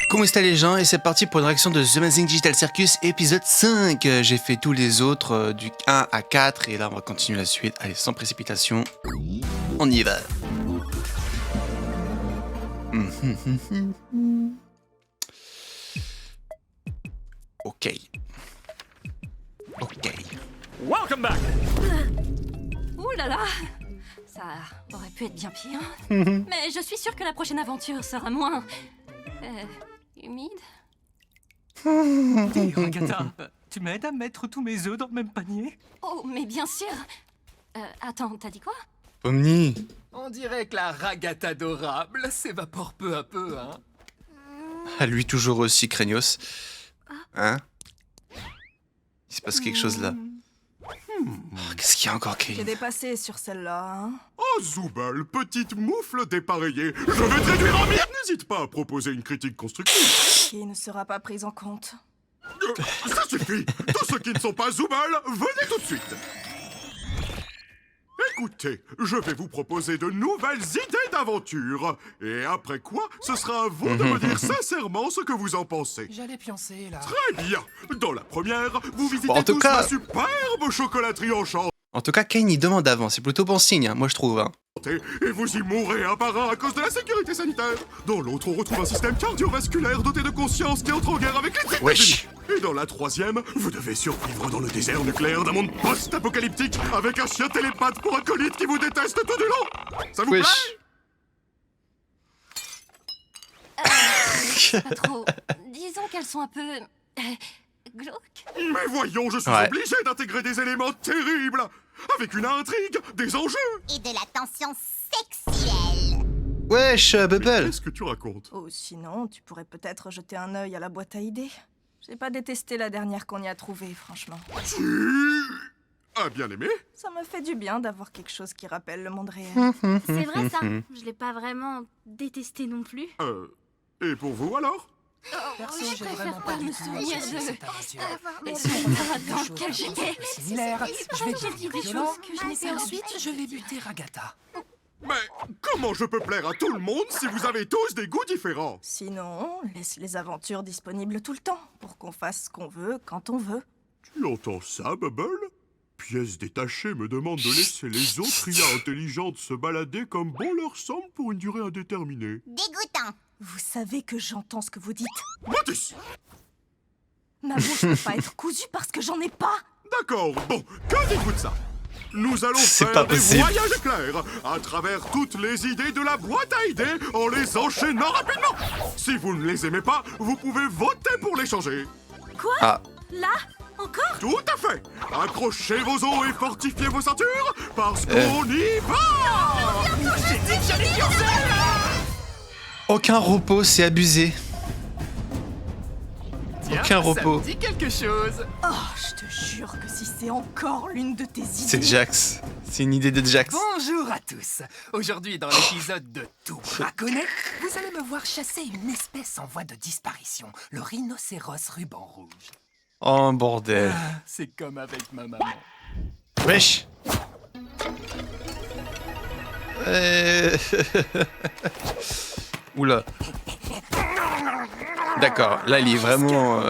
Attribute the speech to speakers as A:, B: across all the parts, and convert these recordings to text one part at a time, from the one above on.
A: Comment est-ce les gens? Et c'est parti pour une réaction de The Amazing Digital Circus épisode 5. J'ai fait tous les autres du 1 à 4 et là on va continuer la suite. Allez, sans précipitation, on y va. Ok.
B: Welcome back.
C: Ouh là là, ça aurait pu être bien pire. Mais je suis sûre que la prochaine aventure sera moins... humide.
B: Dis, Ragata, tu m'aides à mettre tous mes œufs dans le même panier?
C: Oh, mais bien sûr. Attends, t'as dit quoi?
A: Omni.
D: On dirait que la Ragata adorable s'évapore peu à peu, hein.
A: À lui toujours aussi craignos. Hein? Il se passe quelque chose là. Oh, qu'est-ce qu'il y a encore,
E: J'ai
A: Kane?
E: dépassé sur celle-là, hein.
F: Oh, Zoubal, petite moufle dépareillée, je vais te réduire en miettes. N'hésite pas à proposer une critique constructive.
E: Qui ne sera pas prise en compte.
F: Ça suffit. Tous ceux qui ne sont pas Zoubal, venez tout de suite. Écoutez, je vais vous proposer de nouvelles idées d'aventure. Et après quoi, ce sera à vous de me dire sincèrement ce que vous en pensez.
D: J'allais pioncer, là.
F: Très bien. Dans la première, vous visitez
A: Bon, en tout
F: tous
A: cas-
F: ma superbe chocolaterie enchantée.
A: En tout cas, Kane il demande avant, c'est plutôt bon signe, hein, moi je trouve. Hein.
F: Et vous y mourrez un par un à cause de la sécurité sanitaire. Dans l'autre, on retrouve un système cardiovasculaire doté de conscience qui entre en guerre avec les États-Unis.
A: Wesh.
F: Et dans la troisième, vous devez survivre dans le désert nucléaire d'un monde post-apocalyptique avec un chien télépathe pour acolyte qui vous déteste tout du long. Ça vous plaît?
C: Pas trop. Disons qu'elles sont un peu... glauques.
F: Mais voyons, je suis
A: Ouais.
F: obligé d'intégrer des éléments terribles avec une intrigue, des enjeux.
G: Et de la tension sexuelle.
A: Wesh, Bubble.
F: Qu'est-ce que tu racontes?
E: Oh, sinon, tu pourrais peut-être jeter un œil à la boîte à idées. J'ai pas détesté la dernière qu'on y a trouvée, franchement.
F: Tu as bien aimé?
E: Ça me fait du bien d'avoir quelque chose qui rappelle le monde réel.
H: C'est vrai ça, je l'ai pas vraiment détesté non plus.
F: Et pour vous alors?
D: Perso,
C: je
D: j'ai
C: préfère
D: vraiment
C: pas
D: pas
C: me
D: du tout
C: souvenir
D: accroché
C: de-
D: cette aventure.
C: Et
D: Et
C: si
D: si
C: on
D: on
C: part
D: parle
C: dans
D: de
C: lequel
D: choses
C: j'étais
D: similaires, je vais
C: j'ai dit
D: devenir
C: des
D: violent,
C: choses que je n'ai
D: et
C: pas
D: ensuite
C: envie
D: je vais buter Ragata.
F: Mais comment je peux plaire à tout le monde si vous avez tous des goûts différents?
E: Sinon, laisse les aventures disponibles tout le temps, pour qu'on fasse ce qu'on veut, quand on veut.
F: Tu entends ça, Bubble? Pièce détachée me demande de laisser les autres IA intelligentes se balader comme bon leur semble pour une durée indéterminée.
G: Dégoûtant.
E: Vous savez que j'entends ce que vous dites.
F: Motus!
E: Ma bouche ne peut pas être cousue parce que j'en ai pas.
F: D'accord, bon, que dites-vous de ça? Nous allons
A: C'est
F: faire
A: pas
F: des
A: possible.
F: voyages éclairs à travers toutes les idées de la boîte à idées en les enchaînant rapidement. Si vous ne les aimez pas, vous pouvez voter pour les changer.
A: Ah,
E: Là, encore?
F: Tout à fait. Accrochez vos os et fortifiez vos ceintures parce qu'on y va.
A: aucun repos, c'est abusé.
D: Tiens,
A: Aucun
D: ça
A: repos.
D: me dit quelque chose.
E: Oh, je te jure que si c'est encore l'une de tes idées...
A: C'est Jax. C'est une idée de Jax.
D: Bonjour à tous. Aujourd'hui, dans l'épisode de Tout braconnet, vous allez me voir chasser une espèce en voie de disparition, le rhinocéros ruban rouge.
A: Oh bordel.
D: Ah, c'est comme avec ma maman.
A: Wesh. Oula. D'accord, là il est vraiment...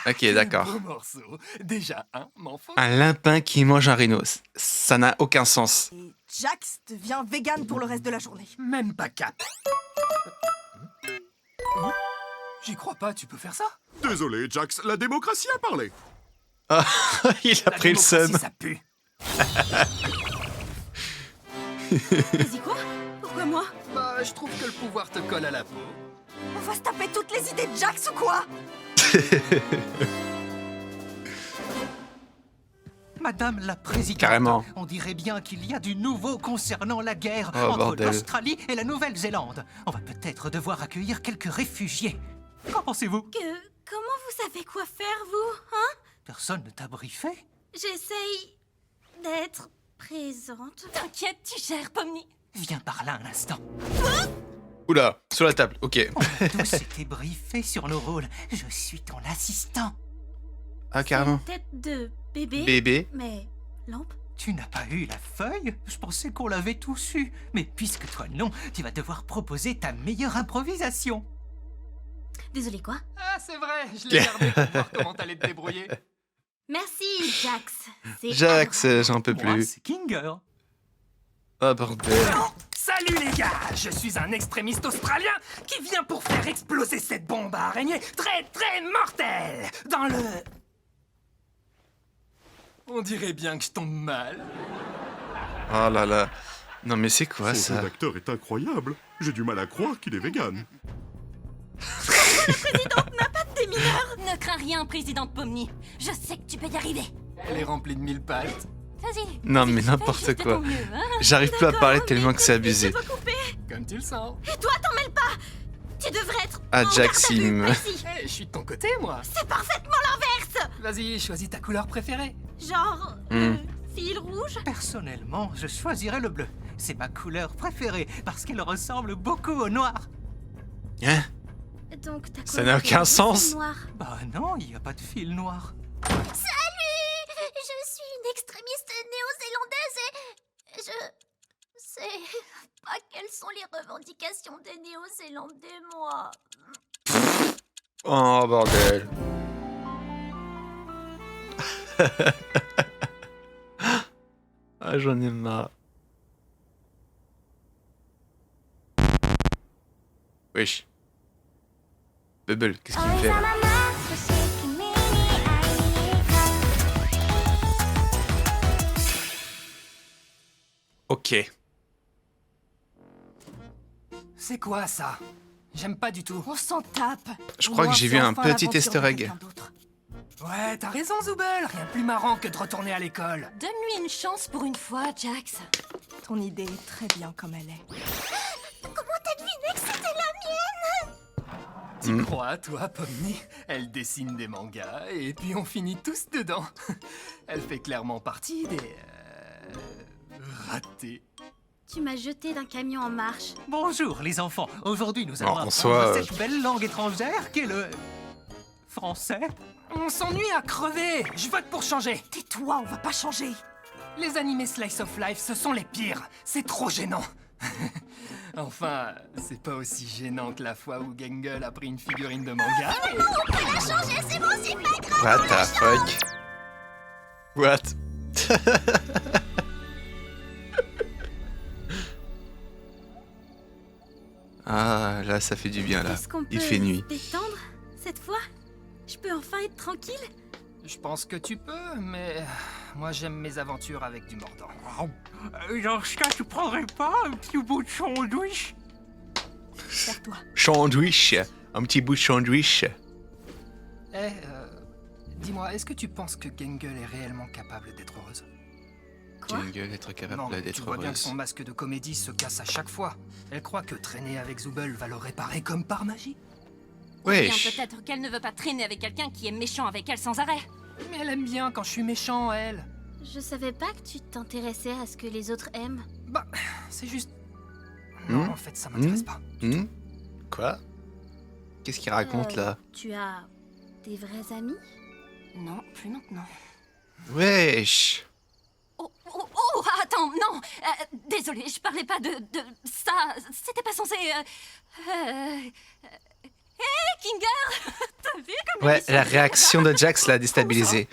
A: Ok, d'accord.
D: Beau morceau. Déjà un, m'en faut.
A: Un lapin qui mange un rhinos. Ça n'a aucun sens.
E: Et Jax devient vegan pour le reste de la journée.
D: Même pas cap. J'y crois pas, tu peux faire ça?
F: Désolé, Jax, la démocratie a parlé.
A: Ah, il a
D: La
A: pris le
D: démocratie,
A: seum.
D: ça pue.
C: Vas-y quoi? Pourquoi moi?
D: Bah, je trouve que le pouvoir te colle à la peau.
E: On va se taper toutes les idées de Jax ou quoi?
B: Madame la Présidente,
A: Carrément.
B: on dirait bien qu'il y a du nouveau concernant la guerre
A: Oh,
B: entre
A: bordel.
B: l'Australie et la Nouvelle-Zélande. On va peut-être devoir accueillir quelques réfugiés. Qu'en pensez-vous?
H: Comment vous savez quoi faire, vous, hein?
B: Personne ne t'a briefé?
H: J'essaye d'être présente.
C: T'inquiète, tu gères, Pomni.
B: Viens par là un instant.
A: Oula, sur la table, ok.
B: On a tous été briefés sur nos rôles. Je suis ton assistant.
A: Ah, carrément.
H: Tête de bébé.
A: Bébé.
H: Mais lampe.
B: Tu n'as pas eu la feuille? Je pensais qu'on l'avait tous eu. Mais puisque toi non, tu vas devoir proposer ta meilleure improvisation.
H: Désolé, quoi?
D: Ah, c'est vrai, je l'ai gardé pour voir comment t'allais te débrouiller.
H: Merci, Jax. C'est
A: Jax,
H: adorable.
A: j'en peux
B: Moi,
A: plus.
B: c'est Kinger.
A: Oh bordel.
D: Salut les gars, je suis un extrémiste australien qui vient pour faire exploser cette bombe à araignée très très mortelle dans le... On dirait bien que je tombe mal.
A: Oh là là. Non mais c'est quoi
F: Son jeu
A: ça?
F: d'acteur est incroyable. J'ai du mal à croire qu'il est vegan.
C: Ne crains rien, présidente Pomni. Je sais que tu peux y arriver.
D: Elle est remplie de mille pattes.
C: Vas-y.
A: Non,
C: vas-y,
A: mais
C: fais
A: n'importe
C: juste de
A: quoi.
C: ton mieux, hein.
A: J'arrive plus à parler tellement que c'est abusé.
D: Comme tu le sens.
H: Et toi, t'en mêles pas! Tu devrais être
A: Ah,
H: en
A: Jax,
H: garde à
A: il
H: vue,
A: me-
H: précis.
D: Eh, je suis de ton côté, moi.
H: C'est parfaitement l'inverse!
D: Vas-y, choisis ta couleur préférée.
H: Genre, fil rouge?
B: Personnellement, je choisirais le bleu. C'est ma couleur préférée parce qu'elle ressemble beaucoup au noir.
A: Hein?
H: Donc ta
A: Ça
H: couleur
A: n'a aucun
H: préférée,
A: sens.
H: c'est noir.
B: Bah non, il n'y a pas de fil noir.
G: Salut! Je suis une extrémiste néo-zélandaise et je sais pas quelles sont les revendications des Néo-Zélandais, moi.
A: Oh bordel. Ah, j'en ai marre. Wesh. Bubble, qu'est-ce qu'il me fait là? Ok.
D: C'est quoi ça? J'aime pas du tout.
E: On s'en tape.
A: Je crois que j'ai vu un petit easter egg.
D: Ouais, t'as raison, Zoubel. Rien de plus marrant que de retourner à l'école.
C: Donne-lui une chance pour une fois, Jax.
E: Ton idée est très bien comme elle est.
D: Tu crois, toi, Pomni? Elle dessine des mangas et puis on finit tous dedans. Elle fait clairement partie des... ratés.
H: Tu m'as jeté d'un camion en marche.
B: Bonjour les enfants. Aujourd'hui, nous allons
A: en
B: apprendre
A: soi,
B: cette belle langue étrangère qu'est le français.
D: On s'ennuie à crever. Je vote pour changer.
E: Tais-toi, on va pas changer.
D: Les animés Slice of Life, ce sont les pires. C'est trop gênant. Enfin, c'est pas aussi gênant que la fois où Gengel a pris une figurine de manga.
A: What the fuck? What? Ah, là, ça fait du bien, là.
H: Est-ce qu'on peut
A: Il fait nuit.
H: se détendre cette fois? Je peux enfin être tranquille?
D: Je pense que tu peux, mais moi j'aime mes aventures avec du mordant.
B: Dans ce cas, tu prendrais pas un petit bout de sandwich?
E: Serre-toi.
A: Sandwich. Un petit bout de sandwich.
D: Dis-moi, est-ce que tu penses que Gengel est réellement capable d'être heureuse?
H: Quoi?
A: Jingle, être
D: Non,
A: capable
D: tu
A: d'être
D: vois bien que
A: heureuse.
D: son masque de comédie se casse à chaque fois. Elle croit que traîner avec Zoubel va le réparer comme par magie.
C: Ou bien
A: Wesh.
C: peut-être qu'elle ne veut pas traîner avec quelqu'un qui est méchant avec elle sans arrêt.
D: Mais elle aime bien quand je suis méchant, elle.
H: Je savais pas que tu t'intéressais à ce que les autres aiment.
D: Bah, c'est juste... Non, en fait, ça m'intéresse pas.
A: Hmm? Quoi? Qu'est-ce qu'il raconte, là?
H: Tu as des vrais amis?
C: Non, plus maintenant.
A: Wesh.
C: Oh, attends, non. Désolée, je parlais pas de ça. C'était pas censé. Hey, Kinger. T'as vu comme
A: Ouais,
C: elle est
A: la
C: surprise,
A: réaction
C: là
A: de Jax l'a déstabilisé.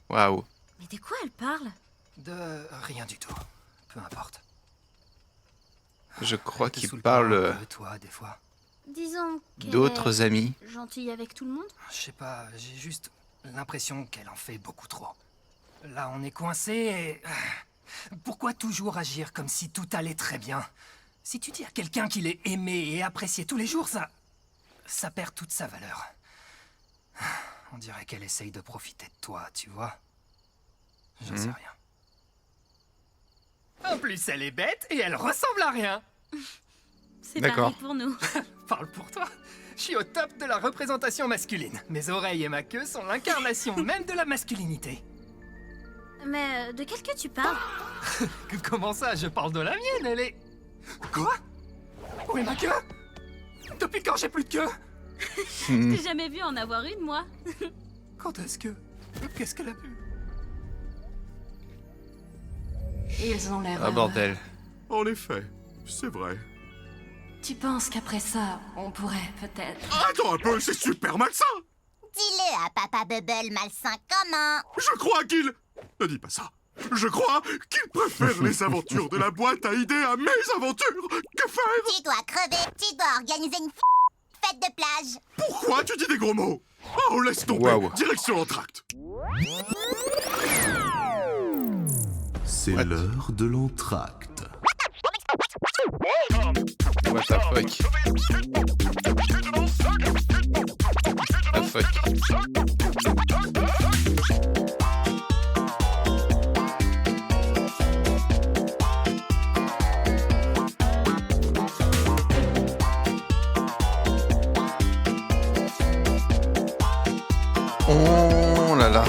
A: Waouh.
H: Mais de quoi elle parle?
D: De rien du tout. Peu importe.
A: Je crois
D: Elle te
A: qu'il
D: saoule pas
A: parle
D: un peu, toi, des fois.
H: Disons qu'elle
A: d'autres amis.
H: est gentille avec tout le monde.
D: Je sais pas, j'ai juste l'impression qu'elle en fait beaucoup trop. Là, on est coincé et... Pourquoi toujours agir comme si tout allait très bien? Si tu dis à quelqu'un qu'il est aimé et apprécié tous les jours, ça perd toute sa valeur. On dirait qu'elle essaye de profiter de toi, tu vois? J'en sais rien. En plus, elle est bête et elle ressemble à rien.
H: C'est
A: D'accord.
H: pareil pour nous.
D: Parle pour toi. Je suis au top de la représentation masculine. Mes oreilles et ma queue sont l'incarnation même de la masculinité.
H: Mais de quelle queue tu parles?
D: Comment ça, je parle de la mienne, elle est... Quoi? Où est ma queue? Depuis quand j'ai plus de queue?
H: J'ai jamais vu en avoir une, moi.
D: Quand est-ce que... Qu'est-ce qu'elle a pu?
C: Ils ont l'air.
A: Ah bordel.
F: En effet, c'est vrai.
C: Tu penses qu'après ça, on pourrait peut-être...
F: Attends un peu, c'est super malsain.
G: Dis-le à Papa Bubble malsain comment?
F: Je crois qu'il... Ne dis pas ça. Je crois qu'il préfère les aventures de la boîte à idées à mes aventures. Que faire?
G: Tu dois crever, tu dois organiser une fête de plage.
F: Pourquoi tu dis des gros mots? Oh, laisse tomber.
A: Waouh.
F: Direction l'entracte.
I: C'est
A: What?
I: l'heure de l'entracte.
A: What the fuck? The fuck? Oh là là.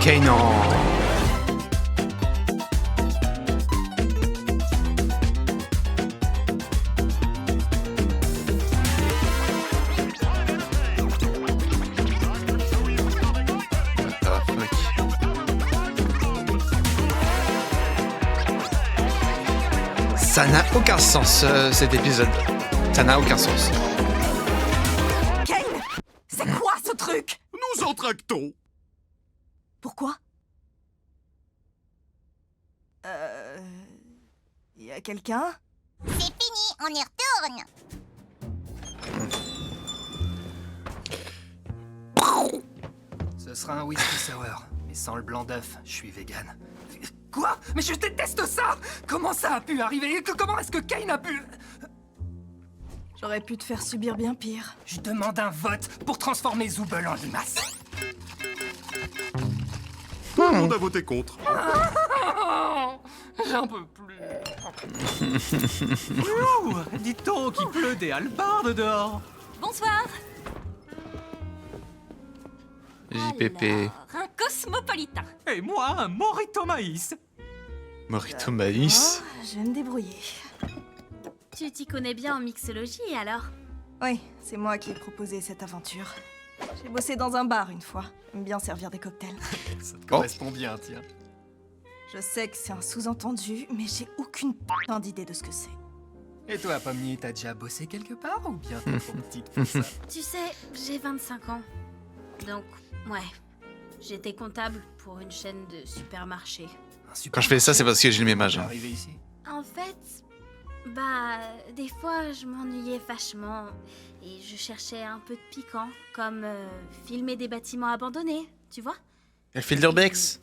A: Kanan. What the fuck? Ça n'a aucun sens, cet épisode. Ça n'a aucun sens.
E: Kane, c'est quoi ce truc?
F: Nous entractons.
E: Pourquoi? Y a quelqu'un?
G: C'est fini, on y retourne.
D: Ce sera un whisky sour, mais sans le blanc d'œuf, je suis vegan. Quoi? Mais je déteste ça! Comment ça a pu arriver? Comment est-ce que Kane a pu...
E: J'aurais pu te faire subir bien pire.
D: Je demande un vote pour transformer Zooble en limace.
F: Tout le monde a voté contre.
D: J'en peux plus.
B: Ouh, dites donc, il pleut des hallebardes dehors.
C: Bonsoir.
A: JPP.
C: Alors, un cosmopolitain.
B: Et moi, un morito maïs.
A: Morito Maïs.
E: Oh, je vais me débrouiller.
H: Tu t'y connais bien en mixologie alors?
E: Oui, c'est moi qui ai proposé cette aventure. J'ai bossé dans un bar une fois. J'aime bien servir des cocktails.
D: Ça te
A: Bon.
D: correspond bien, tiens.
E: Je sais que c'est un sous-entendu, mais j'ai aucune putain d'idée de ce que c'est.
D: Et toi, Pomnier, t'as déjà bossé quelque part ou bien t'es trop petite pour ça?
H: Tu sais, j'ai 25 ans. Donc, ouais. J'étais comptable pour une chaîne de supermarchés.
A: Quand je fais ça, c'est parce que j'ai le même âge. hein.
D: Arrivé ici.
H: En fait, bah, des fois, je m'ennuyais vachement. Et je cherchais un peu de piquant, comme filmer des bâtiments abandonnés, tu vois?
A: Elle fait de l'urbex.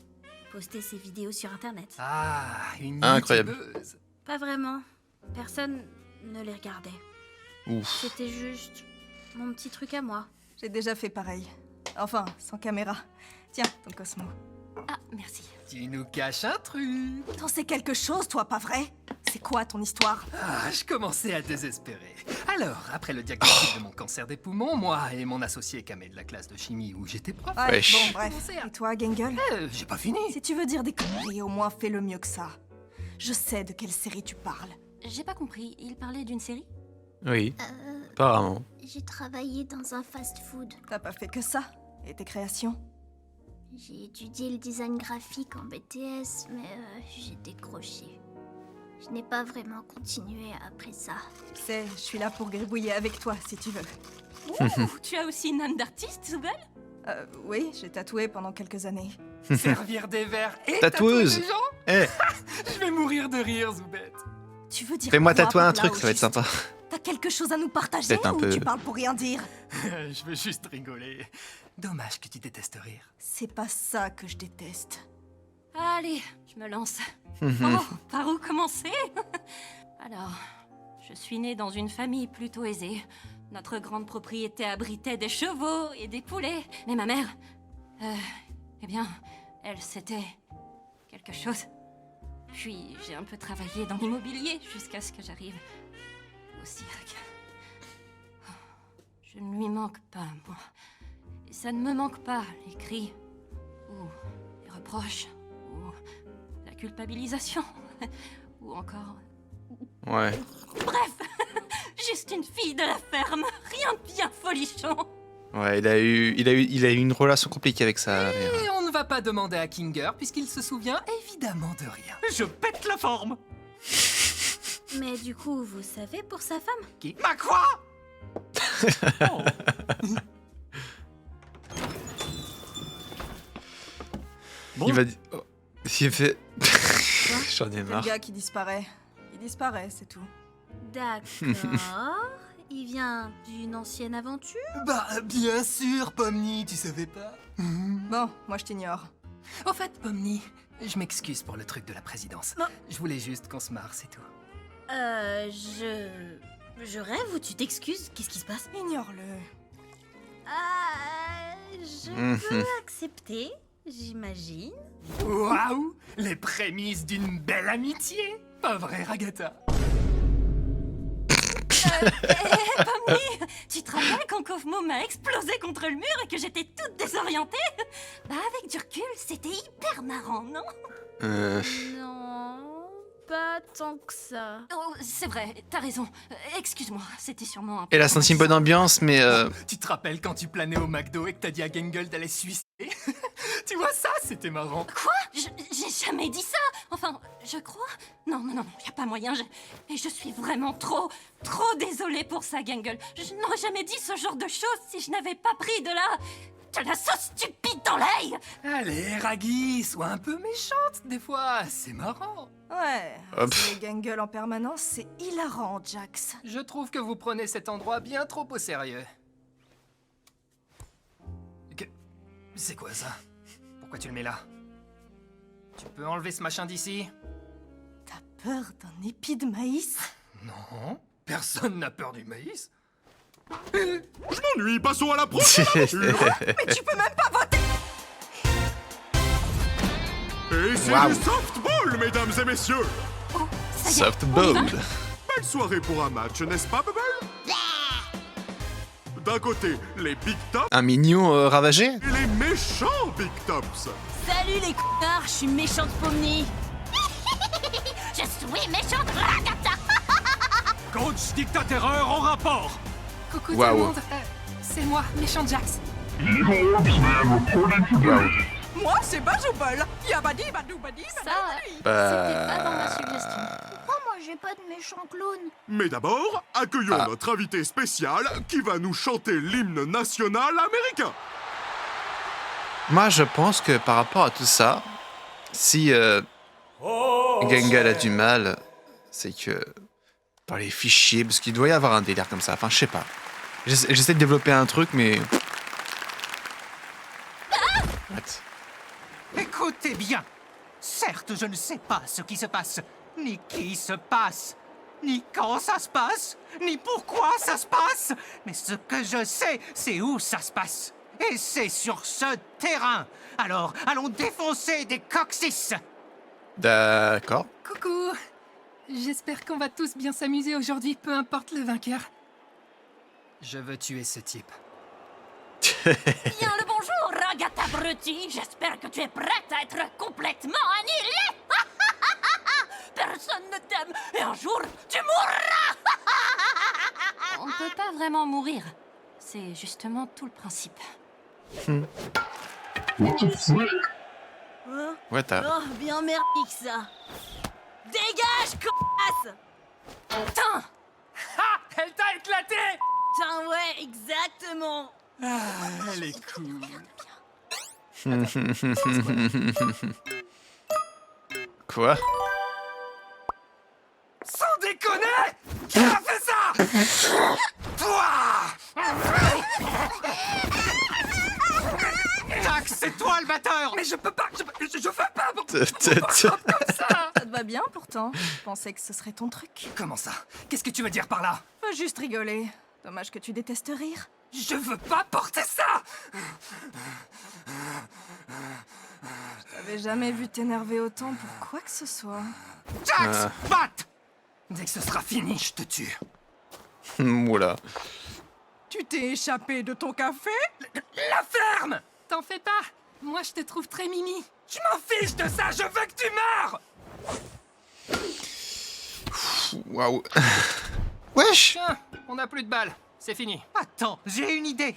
H: Poster ses vidéos sur Internet.
D: Ah, une
A: Incroyable.
D: youtubeuse.
H: Pas vraiment. Personne ne les regardait.
A: Ouf.
H: C'était juste mon petit truc à moi.
E: J'ai déjà fait pareil. Enfin, sans caméra. Tiens, ton Cosmo.
C: Ah, merci.
D: Tu nous caches un truc.
E: T'en sais quelque chose, toi, pas vrai? C'est quoi ton histoire?
D: Ah, je commençais à désespérer. Alors, après le diagnostic de mon cancer des poumons, moi et mon associé Kamé de la classe de chimie où j'étais prof,
E: Ouais,
A: Wesh.
E: bon, bref. Et toi, Gangle?
D: j'ai pas fini.
E: Si tu veux dire des conneries, au moins fais-le mieux que ça. Je sais de quelle série tu parles.
C: J'ai pas compris. Il parlait d'une série?
A: Oui, apparemment.
G: J'ai travaillé dans un fast-food.
E: T'as pas fait que ça? Et tes créations?
G: J'ai étudié le design graphique en BTS, mais j'ai décroché. Je n'ai pas vraiment continué après ça.
E: Tu sais, je suis là pour gribouiller avec toi, si tu veux.
C: Ouh, tu as aussi une âme d'artiste, Zooble?
E: Oui, j'ai tatoué pendant quelques années.
D: Servir des verres et
A: Tatoueuse.
D: tatouer des gens.
A: Eh,
D: Je vais mourir de rire, Zoubette.
E: Tu veux dire
A: fais-moi
E: quoi
A: tatouer
E: par
A: un
E: là,
A: truc,
E: au
A: ça va être
E: juste?
A: sympa.
E: T'as quelque chose à nous partager
A: Peut-être un
E: ou
A: peu.
E: tu parles pour rien dire?
D: Je veux juste rigoler. Dommage que tu détestes rire.
E: C'est pas ça que je déteste.
C: Allez, je me lance.
A: Mhm.
C: Oh, par où commencer? Alors, je suis née dans une famille plutôt aisée. Notre grande propriété abritait des chevaux et des poulets. Mais ma mère... eh bien, elle, c'était... quelque chose. Puis, j'ai un peu travaillé dans l'immobilier jusqu'à ce que j'arrive au cirque. Je ne lui manque pas, moi. Et ça ne me manque pas, les cris, ou les reproches, ou la culpabilisation, ou encore...
A: Ouais.
C: Bref, juste une fille de la ferme, rien de bien folichon.
A: Ouais, il a eu une relation compliquée avec sa mère.
D: Et on ne va pas demander à Kinger puisqu'il se souvient évidemment de rien.
B: Je pète la forme.
H: Mais du coup, vous savez pour sa femme?
B: Qui? Ma quoi? Oh.
A: Il va dire. Oh. Il fait. J'en ai
E: C'est le
A: marre.
E: gars qui disparaît. Il disparaît, c'est tout.
H: D'accord. Il vient d'une ancienne aventure?
D: Bah, bien sûr, Pomni, tu savais pas?
E: Bon, moi je t'ignore.
D: En fait, Pomni, je m'excuse pour le truc de la présidence.
H: Non.
D: Je voulais juste qu'on se marre, c'est tout.
H: Je rêve ou tu t'excuses? Qu'est-ce qui se passe?
E: Ignore-le.
H: Je peux accepter, j'imagine.
D: Waouh! Les prémices d'une belle amitié! Pas vrai, Ragata?
C: Pomni, tu te rappelles quand Kofmo m'a explosé contre le mur et que j'étais toute désorientée? Bah avec du recul, c'était hyper marrant, non?
H: Non, pas tant que ça.
C: Oh, c'est vrai, t'as raison. Excuse-moi, c'était sûrement un peu...
A: Elle a senti une bonne ambiance, mais.
D: Tu te rappelles quand tu planais au McDo et que t'as dit à Gangle d'aller se suicider? Tu vois, ça, c'était marrant.
C: Quoi? J'ai jamais dit ça. Enfin, je crois. Non, y a pas moyen. Et je suis vraiment trop désolée pour ça, Gangle. Je n'aurais jamais dit ce genre de choses si je n'avais pas pris de la sauce stupide dans l'œil.
D: Allez, Raggy, sois un peu méchante des fois, c'est marrant.
E: Ouais,
A: Hop.
E: c'est les gangles en permanence, c'est hilarant, Jax.
D: Je trouve que vous prenez cet endroit bien trop au sérieux. C'est quoi ça? Pourquoi tu le mets là? Tu peux enlever ce machin d'ici?
E: T'as peur d'un épi de maïs?
D: Non, personne n'a peur du maïs.
F: Je m'ennuie, passons à la prochaine aventure.
E: Mais tu peux même pas voter!
F: Et c'est
A: Waouh.
F: du softball, mesdames et messieurs.
C: Oh, ça y est, on y
A: Softball.
C: va.
F: Belle soirée pour un match, n'est-ce pas, Bubble? D'un côté, les Big Tops
A: Un mignon ravagé?
F: et les méchants Big Tops.
H: Salut les connards, je suis méchante Pomni.
G: Je suis méchante Ragata.
B: Coach dictateur en rapport.
D: Coucou tout
A: Waouh.
D: le monde, c'est moi, méchant Jax.
E: Moi, c'est Bazoubol! Yabadi, badou, badi,
C: Ça,
H: Euh,
C: c'était pas dans ma suggestion.
G: Pourquoi moi j'ai pas de méchant clown?
F: Mais d'abord, accueillons
A: Ah.
F: notre invité spécial qui va nous chanter l'hymne national américain.
A: Moi, je pense que par rapport à tout ça, si Gangle a du mal, c'est que par les fichiers, parce qu'il doit y avoir un délire comme ça. Enfin, je sais pas. J'essaie de développer un truc, mais. What?
B: Écoutez bien. Certes, je ne sais pas ce qui se passe, ni qui se passe, ni quand ça se passe, ni pourquoi ça se passe. Mais ce que je sais, c'est où ça se passe. Et c'est sur ce terrain. Alors, allons défoncer des coccyx.
A: D'accord.
D: Coucou. J'espère qu'on va tous bien s'amuser aujourd'hui, peu importe le vainqueur. Je veux tuer ce type.
C: Bien le bonjour, Ragata Brutti. J'espère que tu es prête à être complètement annihilée. Personne ne t'aime et un jour, tu mourras. On peut pas vraiment mourir. C'est justement tout le principe.
A: Ouais, t'as.
H: Oh, bien merdique ça. Dégage, connasse.
C: Putain!
D: Ah, elle t'a éclaté.
H: Putain, ouais, exactement.
D: Ah, elle est cool.
A: Quoi?
D: Sans déconner! Qui a fait ça? Toi!
B: Jax, c'est toi le batteur.
D: Mais je peux pas, je veux pas!
E: Ça te va bien pourtant. Je pensais que ce serait ton truc.
D: Comment ça? Qu'est-ce que tu veux dire par là?
E: Faut juste rigoler. Dommage que tu détestes rire.
D: Je veux pas porter ça!
E: J'avais jamais vu t'énerver autant pour quoi que ce soit.
B: Jax, batte.
D: Dès que ce sera fini, je te tue.
A: Oula.
E: Tu t'es échappé de ton café?
D: La ferme! T'en fais pas! Moi, je te trouve très mimi. Je m'en fiche de ça, je veux que tu meurs!
A: Waouh. Wesh.
D: Tiens, on a plus de balles. C'est fini.
B: Attends, j'ai une idée.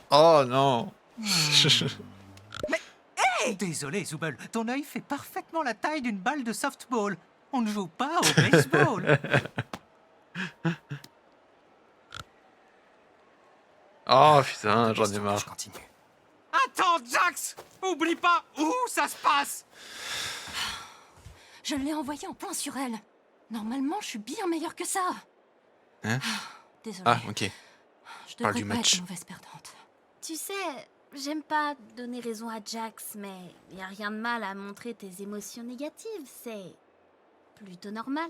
A: Oh non.
E: Hé,
B: Désolé, Zooble, ton œil fait parfaitement la taille d'une balle de softball. On ne joue pas au baseball.
A: Oh putain, j'en ai
D: Je
A: marre.
D: continue.
B: Attends, Jax! Oublie pas où ça se passe!
C: Je l'ai envoyé en point sur elle. Normalement, je suis bien meilleure que ça.
A: Hein?
C: Désolée.
A: Ah, ok.
C: Je
A: parle
C: devrais
A: du
C: pas
A: match.
C: être mauvaise perdante.
H: Tu sais, j'aime pas donner raison à Jax, mais y a rien de mal à montrer tes émotions négatives, c'est plutôt normal.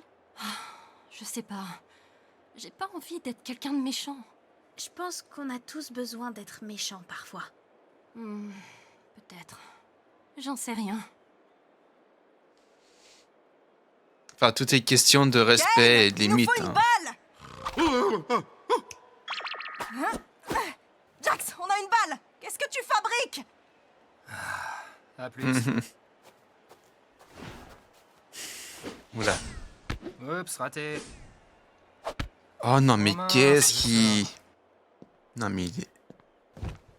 C: Je sais pas. J'ai pas envie d'être quelqu'un de méchant.
H: Je pense qu'on a tous besoin d'être méchants parfois.
C: Peut-être. J'en sais rien.
A: Enfin, tout est question de respect et de
E: Il nous
A: limite.
E: faut une balle. Jax, on a une balle. Qu'est-ce que tu fabriques?
D: À plus.
A: Oula.
D: Oups, raté.
A: Oh non, mais
D: mince,
A: qu'est-ce
D: c'est
A: qui... Non, mais il est...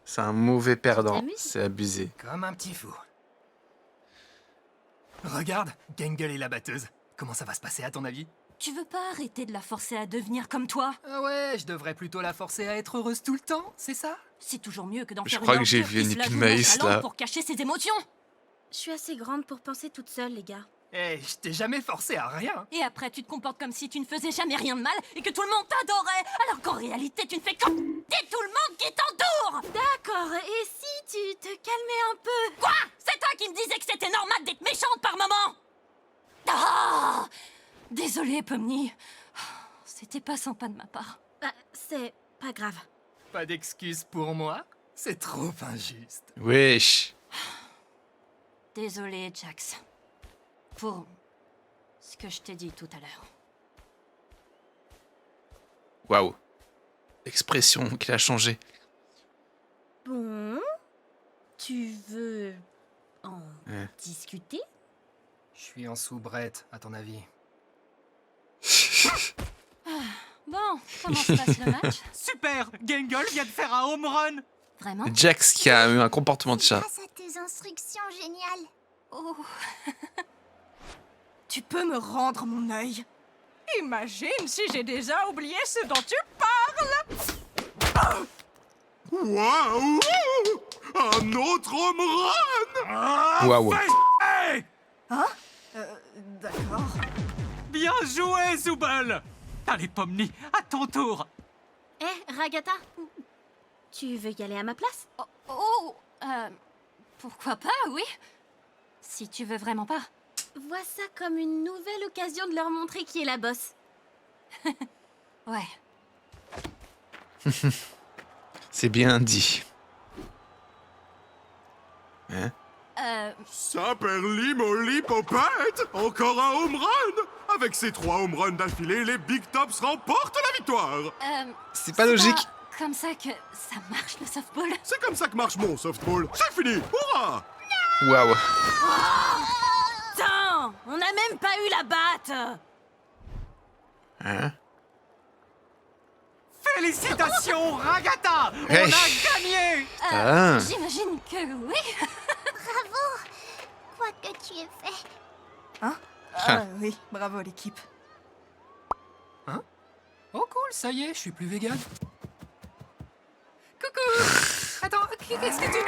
A: C'est un mauvais perdant.
H: t'amuses?
A: C'est abusé.
D: Comme un petit fou. Regarde, Gangle est la batteuse. Comment ça va se passer à ton avis?
C: Tu veux pas arrêter de la forcer à devenir comme toi?
D: Ah ouais, je devrais plutôt la forcer à être heureuse tout le temps, c'est ça?
C: C'est toujours mieux que d'en
A: Je
C: faire
A: crois
C: une
A: que j'ai
C: ordure
A: vu
C: qui
A: une
C: se la
A: épine
C: joue
A: maïs,
C: nonchalante
A: là.
C: pour cacher ses émotions.
H: Je suis assez grande pour penser toute seule, les gars.
D: Eh, je t'ai jamais forcé à rien.
C: Et après, tu te comportes comme si tu ne faisais jamais rien de mal et que tout le monde t'adorait, alors qu'en réalité, tu ne fais que t'es tout le monde qui t'entoure.
H: D'accord, et si tu te calmais un peu?
C: Quoi? C'est toi qui me disais que c'était normal d'être méchante par moment? Ah! Désolée, Pomni. C'était pas sympa de ma part.
H: Bah, c'est pas grave.
D: Pas d'excuse pour moi? C'est trop injuste.
A: Wesh.
C: Désolée, Jax. Pour ce que je t'ai dit tout à l'heure.
A: Waouh. L'expression qu'il a changé.
H: Bon, tu veux en
A: Ouais.
H: discuter?
D: Je suis en soubrette, à ton avis.
C: Bon, comment se passe le match?
B: Super! Gangle vient de faire un home run!
C: Vraiment?
A: Jax qui a eu un comportement de chat.
G: Grâce à tes instructions géniales.
C: Oh.
E: Tu peux me rendre mon œil? Imagine si j'ai déjà oublié ce dont tu parles!
F: Waouh! Un autre home run!
A: Waouh.
E: D'accord.
B: Bien joué, Zooble! Allez, Pomni, à ton tour!
H: Eh, Ragata, tu veux y aller à ma place?
C: Pourquoi pas, oui? Si tu veux vraiment pas.
H: Vois ça comme une nouvelle occasion de leur montrer qui est la boss.
C: Ouais.
A: C'est bien dit. Hein?
F: Saperli molly popette! Encore un home run! Avec ces 3 home runs d'affilée, les Big Tops remportent la victoire!
A: C'est pas logique.
C: Pas comme ça que ça marche, le softball.
F: C'est comme ça que marche mon softball. C'est fini! Hurrah!
A: Waouh.
H: Putain, on n'a même pas eu la batte.
A: Hein?
B: Félicitations, Ragata!
A: Hey.
B: On a gagné!
A: Ah.
C: J'imagine que oui.
G: Bravo! Quoi que tu aies fait.
E: Ah oui, bravo l'équipe.
D: Oh cool, ça y est, je suis plus vegan. Coucou! Attends, qu'est-ce que tu...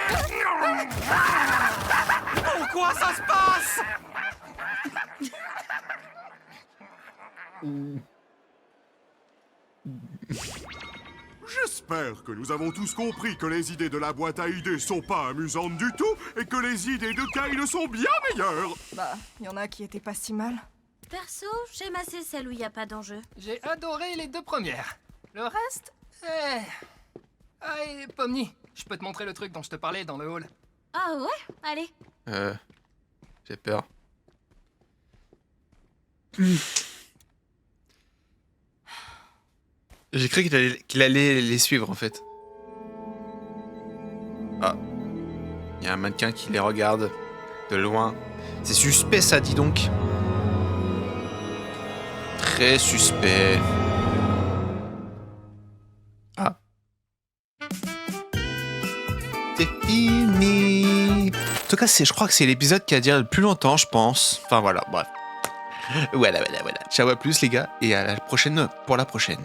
B: Pourquoi ça se passe?
F: J'espère que nous avons tous compris que les idées de la boîte à idées sont pas amusantes du tout et que les idées de Kyle sont bien meilleures.
E: Bah, il y en a qui étaient pas si mal.
H: Perso, j'aime assez celle où il n'y a pas d'enjeu.
D: J'ai adoré les 2 premières. Le reste, Ah, et Pomni, je peux te montrer le truc dont je te parlais dans le hall.
H: Ah ouais? Allez.
A: J'ai peur. J'ai cru qu'il allait les suivre en fait. Ah. Il y a un mannequin qui les regarde de loin. C'est suspect ça, dis donc. Très suspect. Ah. C'est fini. tout cas, je crois que c'est l'épisode qui a duré le plus longtemps, je pense. Enfin voilà, bref. Voilà. Ciao à plus les gars, et à la prochaine pour la prochaine.